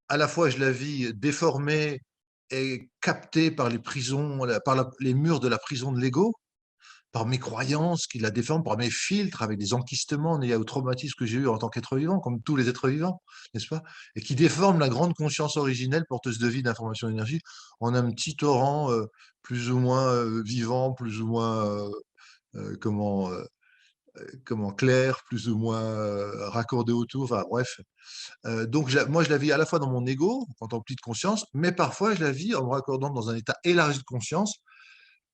à la fois je la vis déformée et captée par les prisons, les murs de la prison de l'ego, par mes croyances qui la déforment, par mes filtres avec des enquistements liés au traumatisme que j'ai eu en tant qu'être vivant, comme tous les êtres vivants, n'est-ce pas? Et qui déforment la grande conscience originelle, porteuse de vie, d'information, d'énergie, en un petit torrent, plus ou moins, vivant, plus ou moins, heu, comment, heu comment clair, plus ou moins, raccordé autour, enfin bref. Donc moi je la vis à la fois dans mon ego, en tant que petite conscience, mais parfois je la vis en me raccordant dans un état élargi de conscience,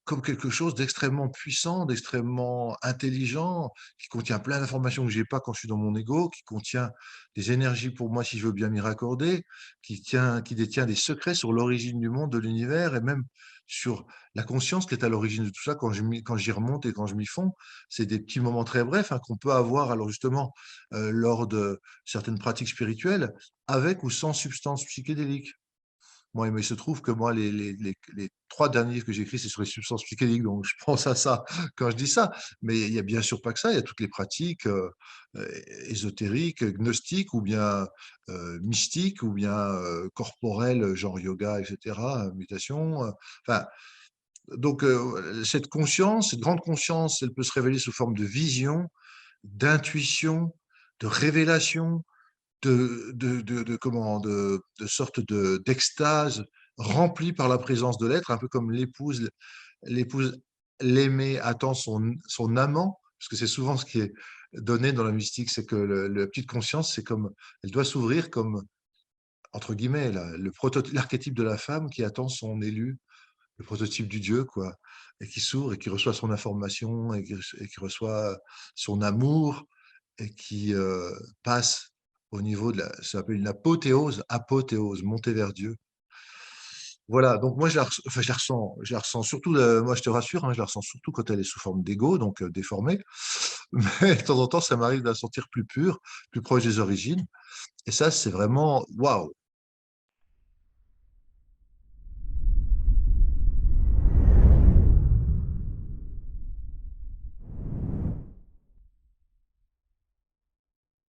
comme quelque chose d'extrêmement puissant, d'extrêmement intelligent, qui contient plein d'informations que j'ai pas quand je suis dans mon ego, qui contient des énergies pour moi si je veux bien m'y raccorder, qui détient des secrets sur l'origine du monde, de l'univers et même sur la conscience qui est à l'origine de tout ça quand j'y remonte et quand je m'y fonds. C'est des petits moments très brefs, hein, qu'on peut avoir alors justement, lors de certaines pratiques spirituelles, avec ou sans substances psychédéliques. Moi, mais il se trouve que moi, les 3 derniers livres que j'ai écrits, c'est sur les substances psychédéliques, donc je pense à ça quand je dis ça. Mais il y a bien sûr pas que ça, il y a toutes les pratiques, ésotériques, gnostiques ou bien, mystiques ou bien, corporelles, genre yoga et cetera, méditation, enfin donc cette conscience, cette grande conscience, elle peut se révéler sous forme de vision, d'intuition, de révélation, de comment? De sorte d'extase remplie par la présence de l'être, un peu comme l'épouse l'aimée attend son amant, parce que c'est souvent ce qui est donné dans la mystique, c'est que le la petite conscience, c'est comme elle doit s'ouvrir comme, entre guillemets, l'archétype de la femme qui attend son élu, le prototype du dieu, quoi, et qui s'ouvre et qui reçoit son information et qui reçoit son amour et qui, passe au niveau de la ça s'appelle une apothéose, monter vers Dieu. Voilà, donc moi je la ressens surtout, moi je te rassure, hein, je la ressens surtout quand elle est sous forme d'ego, donc déformée, mais de temps en temps, ça m'arrive de la sentir plus pure, plus proche des origines et ça, c'est vraiment waouh!